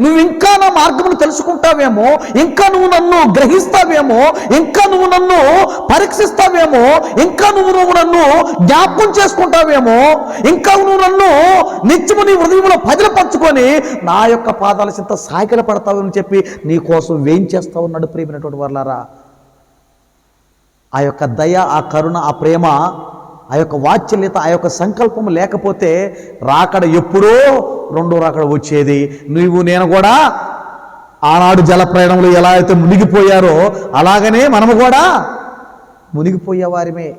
A: నువ్వు ఇంకా నా మార్గమును తెలుసుకుంటావేమో, ఇంకా నువ్వు నన్ను గ్రహిస్తావేమో, ఇంకా నువ్వు నన్ను పరీక్షిస్తావేమో, ఇంకా నువ్వు నన్ను జ్ఞాపకం చేసుకుంటావేమో, ఇంకా నువ్వు నన్ను నిత్యము నీ హృదయంలో పదిలపరుచుకొని నా యొక్క పాదాల చింత సాగిల పడతావని చెప్పి నీ కోసం వేయించేస్తా ఉన్నాడు ప్రియమైనటువంటి వాళ్ళారా. ఆ యొక్క దయ, ఆ కరుణ, ఆ ప్రేమ, ఆ యొక్క వాత్సల్యత, ఆ యొక్క సంకల్పం లేకపోతే రాకడ ఎప్పుడో రెండో రాకడ వచ్చేది. నువ్వు నేను కూడా ఆనాడు జల ప్రయాణంలో ఎలా అయితే మునిగిపోయారో అలాగనే మనము కూడా మునిగిపోయేవారిమే.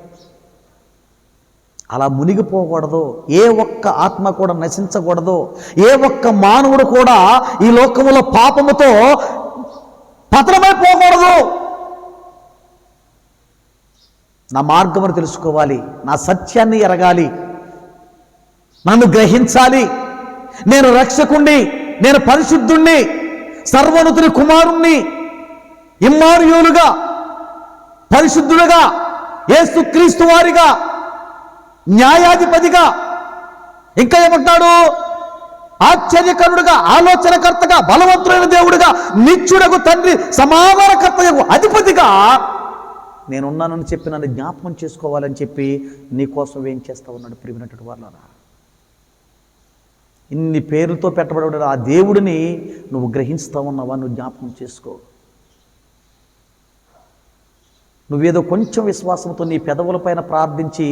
A: అలా మునిగిపోకూడదు. ఏ ఒక్క ఆత్మ కూడా నశించకూడదు. ఏ ఒక్క మానవుడు కూడా ఈ లోకములో పాపముతో పతనమైపోకూడదు. నా మార్గమును తెలుసుకోవాలి, నా సత్యాన్ని ఎరగాలి, నన్ను గ్రహించాలి. నేను రక్షకుణ్ణి, నేను పరిశుద్ధుణ్ణి, సర్వోన్నతుని కుమారుణ్ణి, ఇమ్మానుయేలుగా, పరిశుద్ధుడుగా, యేసుక్రీస్తు వారిగా, న్యాయాధిపతిగా, ఇంకా ఏమంటాడు? ఆశ్చర్యకరుడుగా, ఆలోచనకర్తగా, బలవంతుడైన దేవుడుగా, నిత్యుడకు తండ్రి, సమాధానకర్తకు అధిపతిగా నేనున్నానని చెప్పి నన్ను జ్ఞాపకం చేసుకోవాలని చెప్పి నీకోసం ఏం చేస్తా ఉన్నాడు ప్రియమైనటువంటి వాళ్ళారా. ఇన్ని పేర్లతో పెట్టబడి ఆ దేవుడిని నువ్వు గ్రహిస్తూ ఉన్నావా? నువ్వు జ్ఞాపకం చేసుకో. నువ్వేదో కొంచెం విశ్వాసంతో నీ పెదవులపైన ప్రార్థించి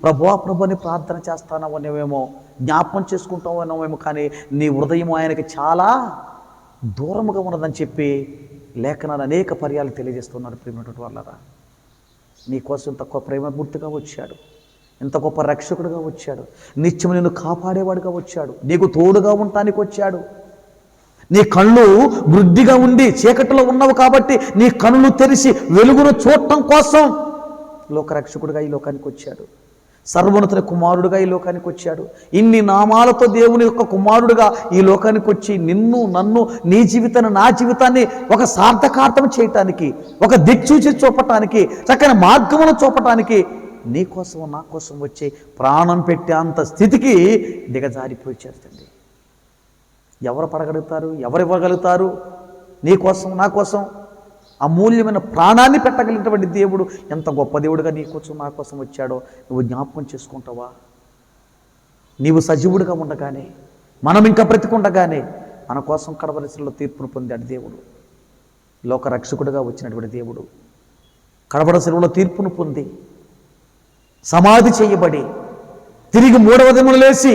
A: ప్రభువా ప్రభు అని ప్రార్థన చేస్తానవనేమో, జ్ఞాపకం చేసుకుంటావనేమో, కానీ నీ హృదయం ఆయనకి చాలా దూరముగా ఉన్నదని చెప్పి లేఖనాలు అనేక పర్యాలు తెలియజేస్తున్నారు ప్రియమైనటువంటి వాళ్ళారా. నీకోసం ఇంత గొప్ప ప్రేమమూర్తిగా వచ్చాడు, ఇంత గొప్ప రక్షకుడిగా వచ్చాడు, నిత్యం నిన్ను కాపాడేవాడుగా వచ్చాడు, నీకు తోడుగా ఉండటానికి వచ్చాడు. నీ కళ్ళు వృద్ధిగా ఉండి చీకటిలో ఉన్నావు కాబట్టి నీ కనులు తెరిచి వెలుగును చూడటం కోసం లోకరక్షకుడిగా ఈ లోకానికి వచ్చాడు. సర్వోన్నతుని కుమారుడుగా ఈ లోకానికి వచ్చాడు. ఇన్ని నామాలతో దేవుని యొక్క కుమారుడుగా ఈ లోకానికి వచ్చి నిన్ను, నన్ను, నీ జీవితాన్ని, నా జీవితాన్ని ఒక సార్థకార్థం చేయటానికి, ఒక దిక్సూచి చూపటానికి, చక్కని మార్గమును చూపటానికి నీ కోసం నా కోసం వచ్చే ప్రాణం పెట్టే అంత స్థితికి దిగజారిపోయి చేస్తుంది. ఎవరు పడగలుగుతారు? ఎవరు ఇవ్వగలుగుతారు? నీ కోసం, నా కోసం అమూల్యమైన ప్రాణాన్ని పెట్టగలిగినటువంటి దేవుడు ఎంత గొప్ప దేవుడుగా నీ కోసం, నా కోసం వచ్చాడో నువ్వు జ్ఞాపకం చేసుకుంటావా? నీవు సజీవుడిగా ఉండగానే, మనం ఇంకా బ్రతికుండగానే మన కోసం కడవలసిలో తీర్పును పొందాడు దేవుడు. లోక రక్షకుడిగా వచ్చినటువంటి దేవుడు కడవలసిలో తీర్పును పొంది సమాధి చేయబడి తిరిగి మూడవ దినమున లేచి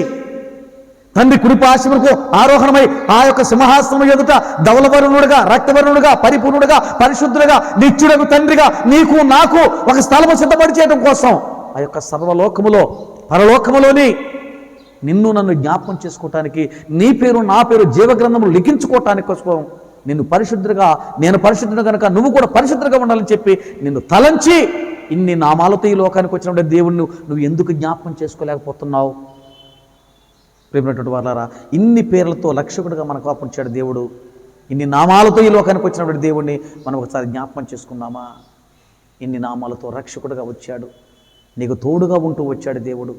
A: తండ్రి కుడిపార్శ్వమునకు ఆరోహణమై ఆ యొక్క సింహాసనం ఎదుట ధవలవర్ణుడుగా, రక్తవర్ణుడుగా, పరిపూర్ణుడుగా, పరిశుద్ధుడుగా, నిత్యుడకు తండ్రిగా నీకు నాకు ఒక స్థలము సిద్ధపడి చేయడం కోసం ఆ యొక్క సర్వలోకములో పరలోకములోని నిన్ను నన్ను జ్ఞాపకం చేసుకోవటానికి, నీ పేరు నా పేరు జీవగ్రంథములు లిఖించుకోవటానికి కోసం నిన్ను పరిశుద్ధుడిగా, నేను పరిశుద్ధుడు కనుక నువ్వు కూడా పరిశుద్ధుడిగా ఉండాలని చెప్పి నిన్ను తలంచి ఇన్ని నామాలతో ఈ లోకానికి వచ్చినప్పుడు దేవుణ్ణి నువ్వు ఎందుకు జ్ఞాపకం చేసుకోలేకపోతున్నావు? ప్రేమైనటువంటి వాళ్ళారా, ఇన్ని పేర్లతో రక్షకుడిగా మనకు పంచాడు దేవుడు. ఇన్ని నామాలతో ఈ లోకానికి వచ్చినటువంటి దేవుణ్ణి మనం ఒకసారి జ్ఞాపకం చేసుకుందామా? ఇన్ని నామాలతో రక్షకుడిగా వచ్చాడు, నీకు తోడుగా ఉంటూ వచ్చాడు దేవుడు.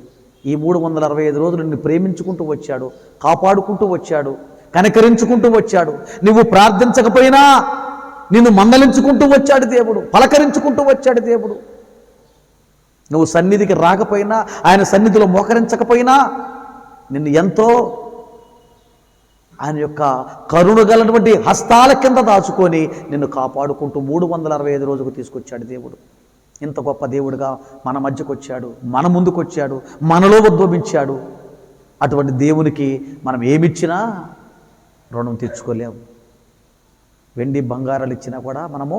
A: ఈ 365 రోజులు నిన్ను ప్రేమించుకుంటూ వచ్చాడు, కాపాడుకుంటూ వచ్చాడు, కనికరించుకుంటూ వచ్చాడు. నువ్వు ప్రార్థించకపోయినా నిన్ను మందలించుకుంటూ వచ్చాడు దేవుడు, పలకరించుకుంటూ వచ్చాడు దేవుడు. నువ్వు సన్నిధికి రాకపోయినా, ఆయన సన్నిధిలో మోకరించకపోయినా నిన్ను ఎంతో ఆయన యొక్క కరుణగలటువంటి హస్తాల కింద దాచుకొని నిన్ను కాపాడుకుంటూ 365 రోజులకు తీసుకొచ్చాడు దేవుడు. ఇంత గొప్ప దేవుడుగా మన మధ్యకు వచ్చాడు, మన ముందుకు వచ్చాడు, మనలో ఉద్భవించాడు. అటువంటి దేవునికి మనం ఏమిచ్చినా రుణం తెచ్చుకోలేము. వెండి బంగారాలు ఇచ్చినా కూడా మనము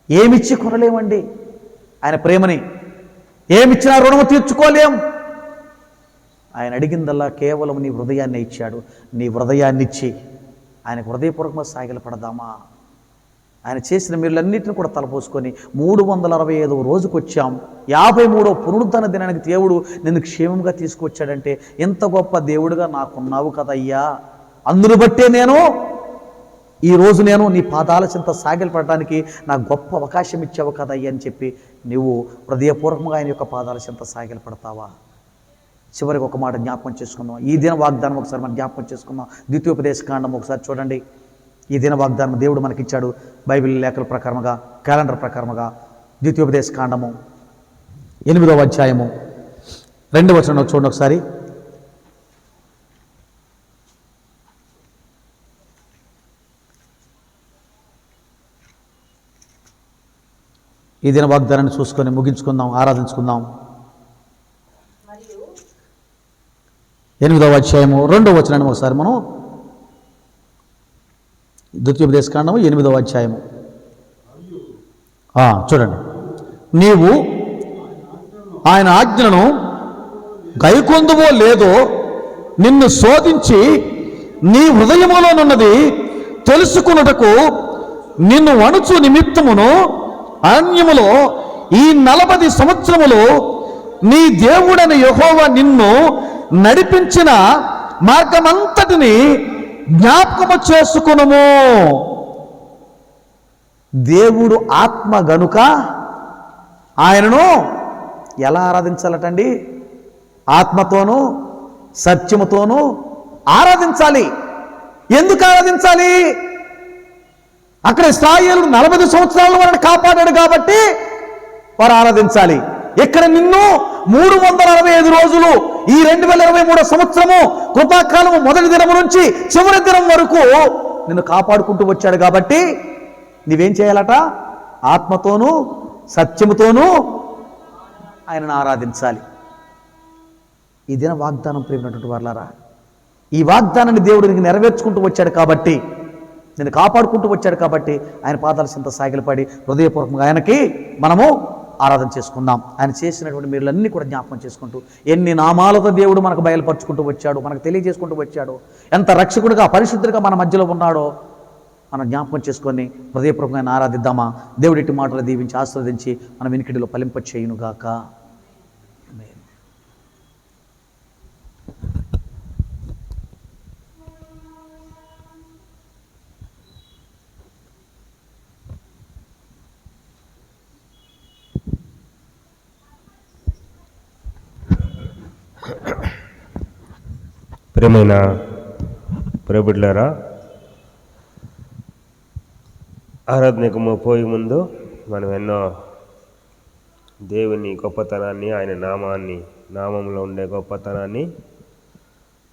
A: ఏమిచ్చి కొనలేమండి. ఆయన ప్రేమని ఏమిచ్చినా రుణము తీర్చుకోలేం. ఆయన అడిగిందల్లా కేవలం నీ హృదయాన్ని ఇచ్చాడు. నీ హృదయాన్ని ఇచ్చి ఆయనకు హృదయపూర్వకంగా సాగిలపడదామా? ఆయన చేసిన మీరులన్నింటిని కూడా తలపోసుకొని 365వ రోజుకు వచ్చాం. 53వ పునరుద్ధరణ దినానికి దేవుడు నిన్ను క్షేమంగా తీసుకువచ్చాడంటే ఎంత గొప్ప దేవుడుగా నాకున్నావు కదయ్యా. అందును బట్టే ఈరోజు నేను నీ పాదాల చెంత సాగిలపడటానికి నాకు గొప్ప అవకాశం ఇచ్చావు కదయ్యా అని చెప్పి నువ్వు హృదయపూర్వకంగా ఆయన యొక్క పాదాల చెంత సాగిలపడతావా? చివరికి ఒక మాట జ్ఞాపకం చేసుకుందాం. ఈ దిన వాగ్దానం ఒకసారి మనం జ్ఞాపకం చేసుకుందాం. ద్వితీయోపదేశకాండం ఒకసారి చూడండి. ఈ దిన వాగ్దానం దేవుడు మనకిచ్చాడు బైబిల్ లేఖల ప్రకారముగా, క్యాలెండర్ ప్రకారముగా. ద్వితీయోపదేశకాండము 8వ అధ్యాయము 2వ వచనం చూడండి ఒకసారి. ఈ దిన వాగ్దానాన్ని చూసుకొని ముగించుకుందాం, ఆరాధించుకుందాం. 8వ అధ్యాయము 2వ వచనాన్ని ఒకసారి మనం ద్వితీయోపదేశకాండము 8వ అధ్యాయము చూడండి. నీవు ఆయన ఆజ్ఞలను గైకొందువో లేదో నిన్ను శోధించి నీ హృదయములోనున్నది తెలుసుకున్నటకు నిన్ను అణుచు నిమిత్తమును అరణ్యములో ఈ 40 సంవత్సరములు నీ దేవుడైన యెహోవా నిన్ను నడిపించిన మార్గమంతటిని జ్ఞాపకము చేసుకునుము. దేవుడు ఆత్మ గనుక ఆయనను ఎలా ఆరాధించాలటండి? ఆత్మతోనూ సత్యముతోనూ ఆరాధించాలి. ఎందుకు ఆరాధించాలి? అక్కడ ఇశ్రాయేలు 40 సంవత్సరాలు వారిని కాపాడాడు కాబట్టి వారు ఆరాధించాలి. ఇక్కడ నిన్ను 365 రోజులు ఈ 2023 సంవత్సరము కృపాకాలము మొదటి దినము నుంచి చివరి దినం వరకు నిన్ను కాపాడుకుంటూ వచ్చాడు కాబట్టి నీవేం చేయాలట? ఆత్మతోనూ సత్యముతోనూ ఆయనను ఆరాధించాలి. ఈ దిన వాగ్దానం ప్రేమైనటువంటి వారలారా, ఈ వాగ్దానాన్ని దేవుడు నీకు నెరవేర్చుకుంటూ వచ్చాడు కాబట్టి, నేను కాపాడుకుంటూ వచ్చాడు కాబట్టి ఆయన పాదాల చెంత సాగిలపడి హృదయపూర్వకంగా ఆయనకి మనము ఆరాధన చేసుకుందాం. ఆయన చేసినటువంటి మీరులన్నీ కూడా జ్ఞాపకం చేసుకుంటూ ఎన్ని నామాలతో దేవుడు మనకు బయలుపరుచుకుంటూ వచ్చాడు, మనకు తెలియజేసుకుంటూ వచ్చాడు, ఎంత రక్షకుడిగా పరిశుద్ధుడిగా మన మధ్యలో ఉన్నాడో మనం జ్ఞాపకం చేసుకొని హృదయపూర్వకంగా ఆరాధిద్దామా? దేవుడి ఇటు మాటలు దీవించి ఆశీర్వదించి మన వెనుకడిలో ఫలింప చేయునుగాక.
B: ప్రియమైన ప్రభువులారా, ఆరాధనకు పోయే ముందు మనం ఎన్నో దేవుని గొప్పతనాన్ని, ఆయన నామంలో ఉండే గొప్పతనాన్ని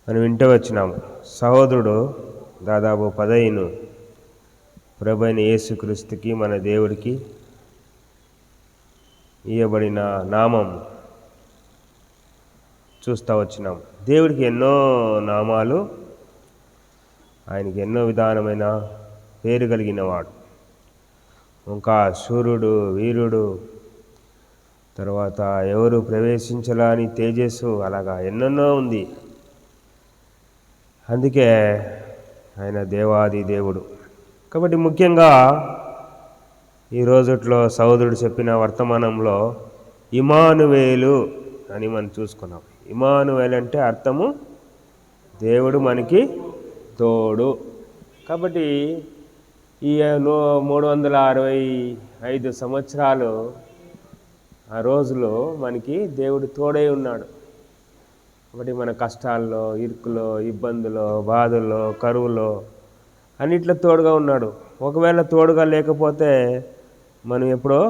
B: మనం వింటూ వచ్చినాము. సహోదరుడు దాదాపు 15 ప్రభు అయిన యేసుక్రీస్తుకి మన దేవుడికి ఇవ్వబడిన నామం చూస్తూ వచ్చినాం. దేవుడికి ఎన్నో నామాలు, ఆయనకి ఎన్నో విధానమైన పేరు కలిగిన వాడు. ఇంకా సూర్యుడు, వీరుడు, తర్వాత ఎవరు ప్రవేశించలాని తేజస్సు, అలాగా ఎన్నెన్నో ఉంది. అందుకే ఆయన దేవాది దేవుడు. కాబట్టి ముఖ్యంగా ఈ రోజుట్లో సహోదరుడు చెప్పిన వర్తమానంలో ఇమానువేలు అని మనం చూసుకున్నాం. ఇమానువేలు అంటే అర్థము దేవుడు మనకి తోడు. కాబట్టి ఈ 365 సంవత్సరాలు ఆ రోజులో మనకి దేవుడు తోడై ఉన్నాడు. కాబట్టి మన కష్టాల్లో, ఇరుకులో, ఇబ్బందులో, బాధల్లో, కరువులో అన్నిట్లో తోడుగా ఉన్నాడు. ఒకవేళ తోడుగా లేకపోతే మనం ఎప్పుడో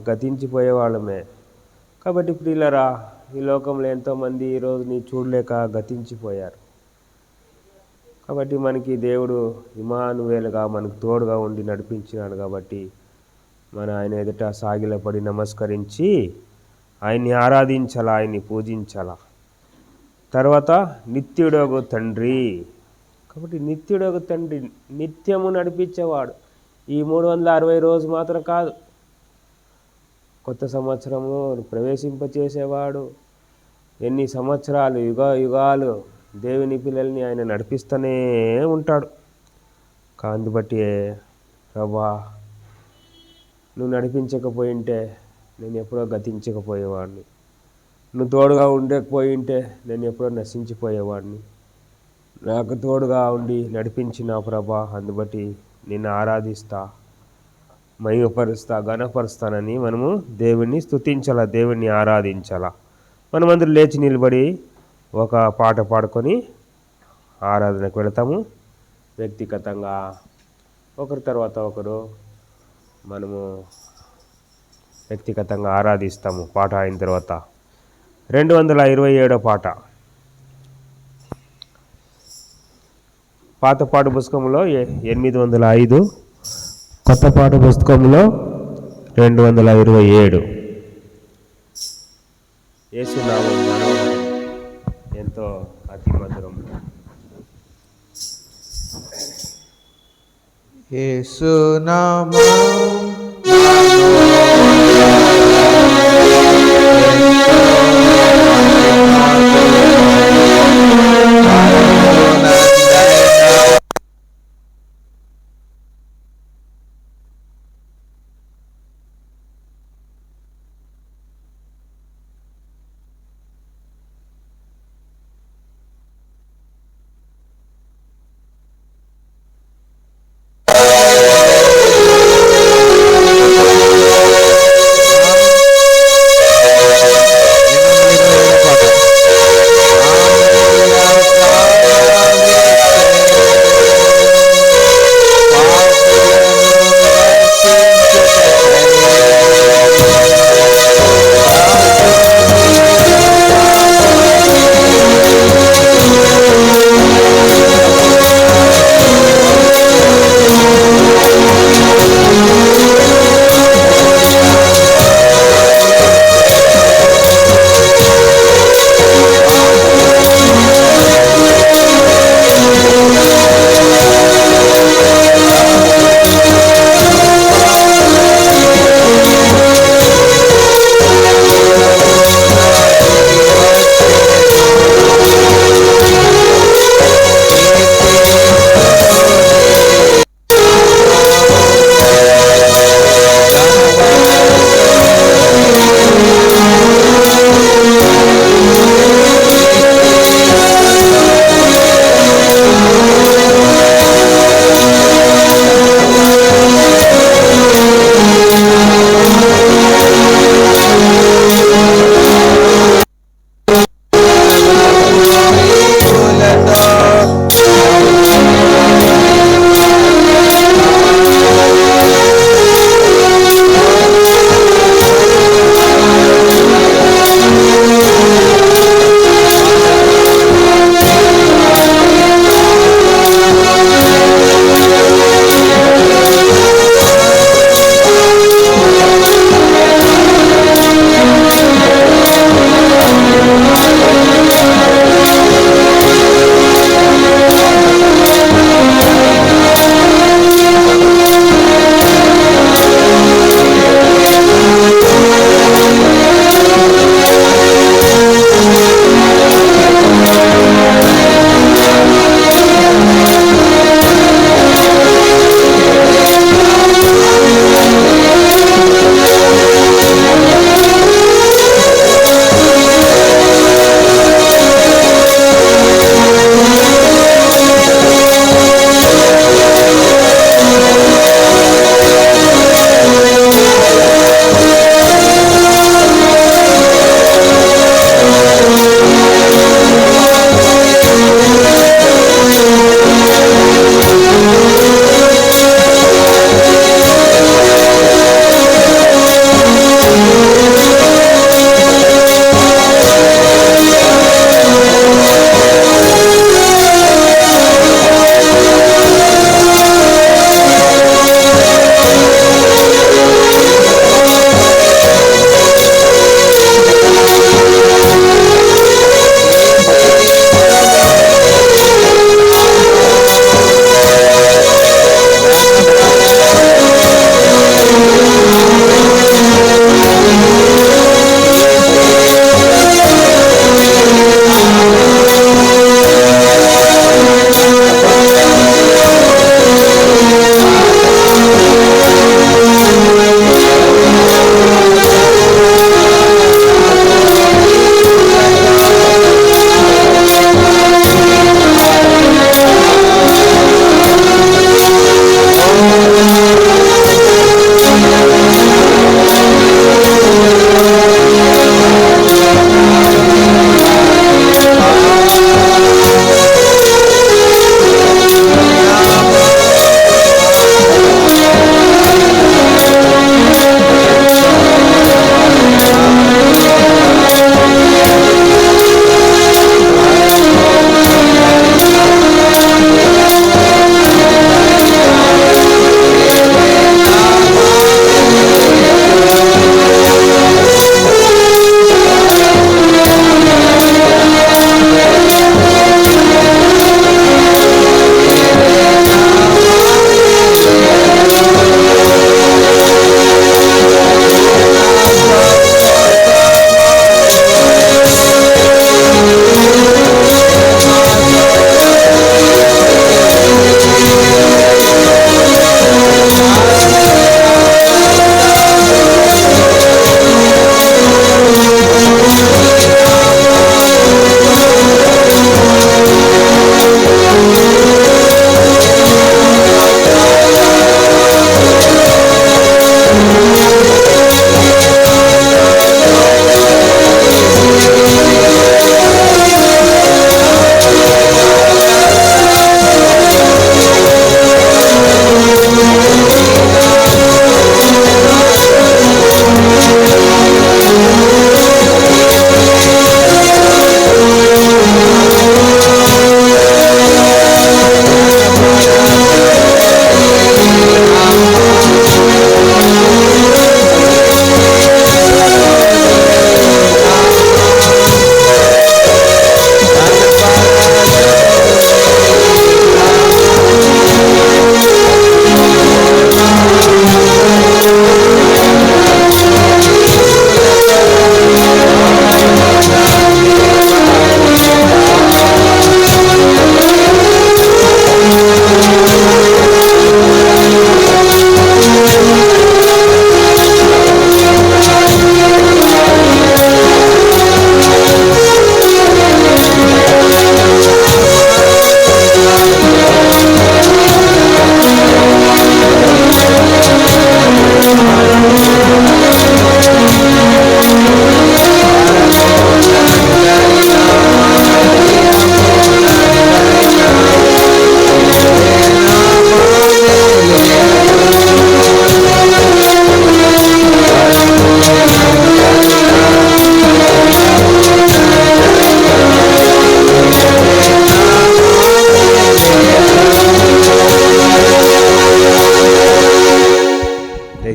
B: గతించిపోయేవాళ్ళమే. కాబట్టి ప్రియులరా, ఈ లోకంలో ఎంతోమంది ఈరోజు నీ చూడలేక గతించిపోయారు. కాబట్టి మనకి దేవుడు ఇమానువేలుగా మనకు తోడుగా ఉండి నడిపించినాడు. కాబట్టి మన ఆయన ఎదుట సాగిలపడి నమస్కరించి ఆయన్ని ఆరాధించాలా, ఆయన్ని పూజించాలా. తర్వాత నిత్యుడోగు తండ్రి. కాబట్టి నిత్యుడోగు తండ్రి నిత్యము నడిపించేవాడు. ఈ 360 రోజు మాత్రం కాదు, కొత్త సంవత్సరము ప్రవేశింపచేసేవాడు. ఎన్ని సంవత్సరాలు, యుగాలు దేవుని పిల్లల్ని ఆయన నడిపిస్తూనే ఉంటాడు. కాంతి బట్టి ప్రభా, నువ్వు నడిపించకపోయింటే నేను ఎప్పుడో గతించకపోయేవాడిని, నువ్వు తోడుగా ఉండకపోయింటే నేను ఎప్పుడో నశించిపోయేవాడిని. నాకు తోడుగా ఉండి నడిపించిన ప్రభా, అందుబట్టి నిన్ను ఆరాధిస్తా, మహిమపరుస్తా, ఘనపరుస్తానని మనము దేవుణ్ణి స్తుతించాలా, దేవుణ్ణి ఆరాధించాలా. మనమందరూ లేచి నిలబడి ఒక పాట పాడుకొని ఆరాధనకు వెళతాము. వ్యక్తిగతంగా ఒకరి తర్వాత ఒకరు మనము వ్యక్తిగతంగా ఆరాధిస్తాము. పాట అయిన తర్వాత 227వ పాట, పాత పాట పుస్తకంలో 805, కొత్త పాట పుస్తకంలో 227. యేసునామం మనోహరం, ఎంతో అతి మధురం.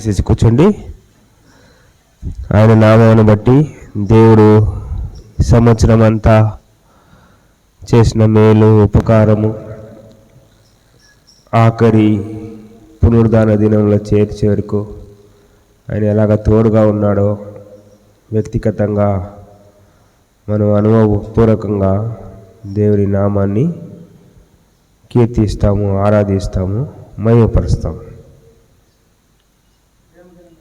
B: వేసేసి కూర్చోండి. ఆయన నామాన్ని బట్టి దేవుడు సంవత్సరం అంతా చేసిన మేలు ఉపకారము ఆఖరి పునరుద్ధాన దినంలో చేర్చే వరకు ఆయన ఎలాగ తోడుగా ఉన్నాడో వ్యక్తిగతంగా మనం అనుభవపూర్వకంగా దేవుని నామాన్ని కీర్తిస్తాము, ఆరాధిస్తాము, మహిమపరుస్తాము.